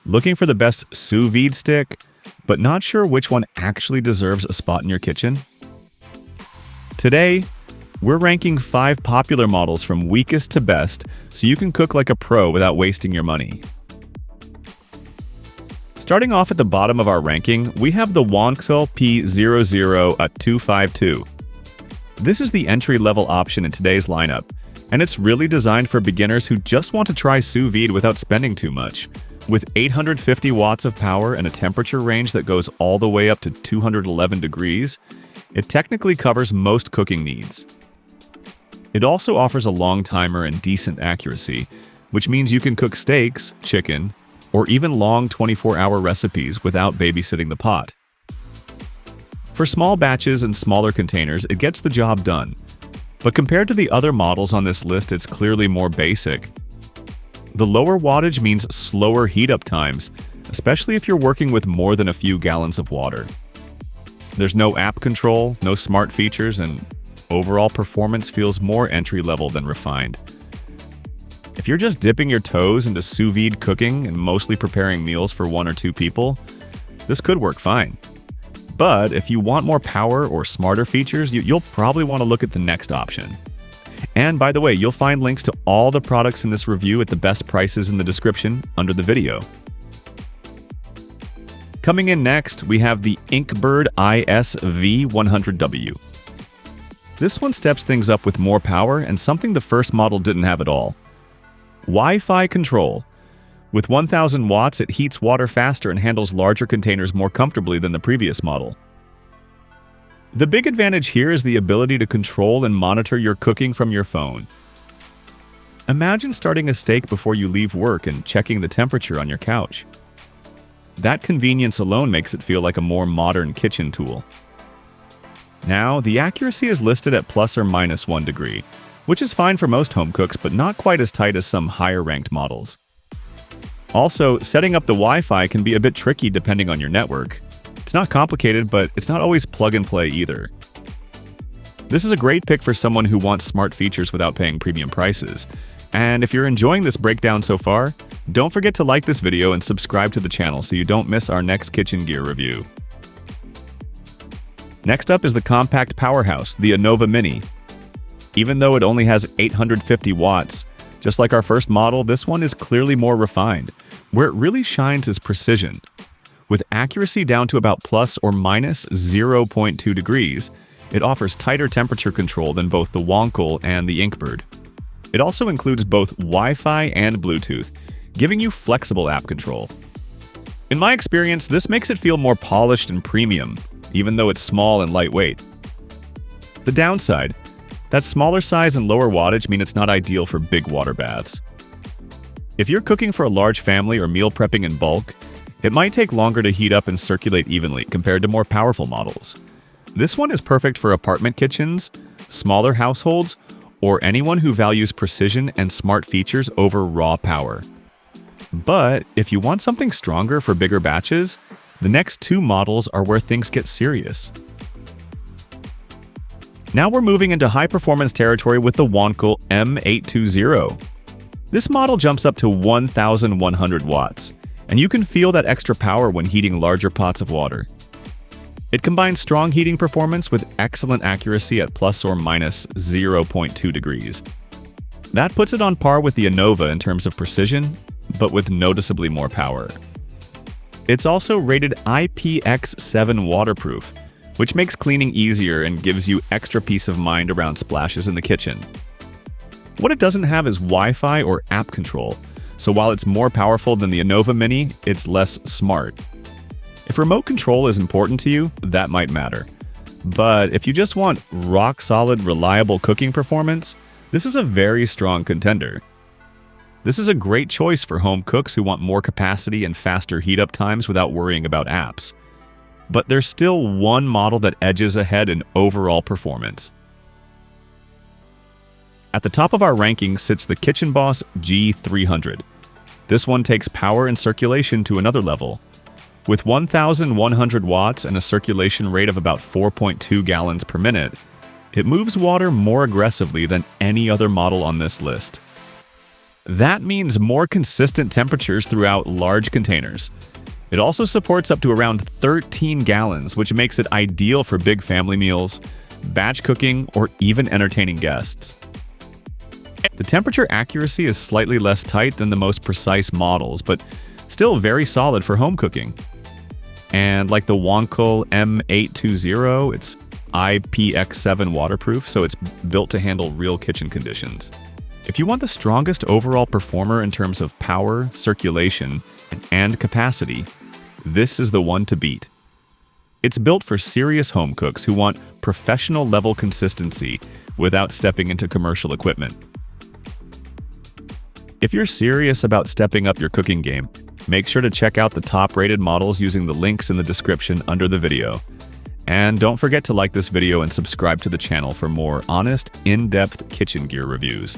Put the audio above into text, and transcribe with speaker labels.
Speaker 1: Looking for the best sous vide stick, but not sure which one actually deserves a spot in your kitchen? Today, we're ranking 5 popular models from weakest to best so you can cook like a pro without wasting your money. Starting off at the bottom of our ranking, we have the Wancle P00252. This is the entry-level option in today's lineup, and it's really designed for beginners who just want to try sous vide without spending too much. With 850 watts of power and a temperature range that goes all the way up to 211 degrees, it technically covers most cooking needs. It also offers a long timer and decent accuracy, which means you can cook steaks, chicken, or even long 24-hour recipes without babysitting the pot. For small batches and smaller containers, it gets the job done. But compared to the other models on this list, it's clearly more basic. The lower wattage means slower heat-up times, especially if you're working with more than a few gallons of water. There's no app control, no smart features, and overall performance feels more entry-level than refined. If you're just dipping your toes into sous vide cooking and mostly preparing meals for 1 or 2 people, this could work fine. But if you want more power or smarter features, you'll probably want to look at the next option. And by the way, you'll find links to all the products in this review at the best prices in the description under the video. Coming in next, we have the Inkbird ISV-100W. This one steps things up with more power and something the first model didn't have at all. Wi-Fi control. With 1000 watts, it heats water faster and handles larger containers more comfortably than the previous model. The big advantage here is the ability to control and monitor your cooking from your phone. Imagine starting a steak before you leave work and checking the temperature on your couch. That convenience alone makes it feel like a more modern kitchen tool. Now, the accuracy is listed at plus or minus 1 degree, which is fine for most home cooks, but not quite as tight as some higher-ranked models. Also, setting up the Wi-Fi can be a bit tricky depending on your network. It's not complicated, but it's not always plug-and-play either. This is a great pick for someone who wants smart features without paying premium prices. And if you're enjoying this breakdown so far, don't forget to like this video and subscribe to the channel so you don't miss our next kitchen gear review. Next up is the compact powerhouse, the Anova Mini. Even though it only has 850 watts, just like our first model, this one is clearly more refined. Where it really shines is precision. With accuracy down to about plus or minus 0.2 degrees, it offers tighter temperature control than both the Wancle and the Inkbird. It also includes both Wi-Fi and Bluetooth, giving you flexible app control. In my experience, this makes it feel more polished and premium, even though it's small and lightweight. The downside: that smaller size and lower wattage mean it's not ideal for big water baths. If you're cooking for a large family or meal prepping in bulk, it might take longer to heat up and circulate evenly compared to more powerful models. This one is perfect for apartment kitchens, smaller households, or anyone who values precision and smart features over raw power. But if you want something stronger for bigger batches, the next 2 models are where things get serious. Now we're moving into high-performance territory with the Wancle M820. This model jumps up to 1100 watts, and you can feel that extra power when heating larger pots of water. It combines strong heating performance with excellent accuracy at plus or minus 0.2 degrees. That puts it on par with the Anova in terms of precision, but with noticeably more power. It's also rated IPX7 waterproof, which makes cleaning easier and gives you extra peace of mind around splashes in the kitchen. What it doesn't have is Wi-Fi or app control, so while it's more powerful than the Anova Mini, it's less smart. If remote control is important to you, that might matter. But if you just want rock-solid, reliable cooking performance, this is a very strong contender. This is a great choice for home cooks who want more capacity and faster heat-up times without worrying about apps. But there's still one model that edges ahead in overall performance. At the top of our ranking sits the KitchenBoss G300. This one takes power and circulation to another level. With 1,100 watts and a circulation rate of about 4.2 gallons per minute, it moves water more aggressively than any other model on this list. That means more consistent temperatures throughout large containers. It also supports up to around 13 gallons, which makes it ideal for big family meals, batch cooking, or even entertaining guests. The temperature accuracy is slightly less tight than the most precise models, but still very solid for home cooking. And like the Wancle M820, it's IPX7 waterproof, so it's built to handle real kitchen conditions. If you want the strongest overall performer in terms of power, circulation, and capacity, this is the one to beat. It's built for serious home cooks who want professional-level consistency without stepping into commercial equipment. If you're serious about stepping up your cooking game, make sure to check out the top-rated models using the links in the description under the video. And don't forget to like this video and subscribe to the channel for more honest, in-depth kitchen gear reviews.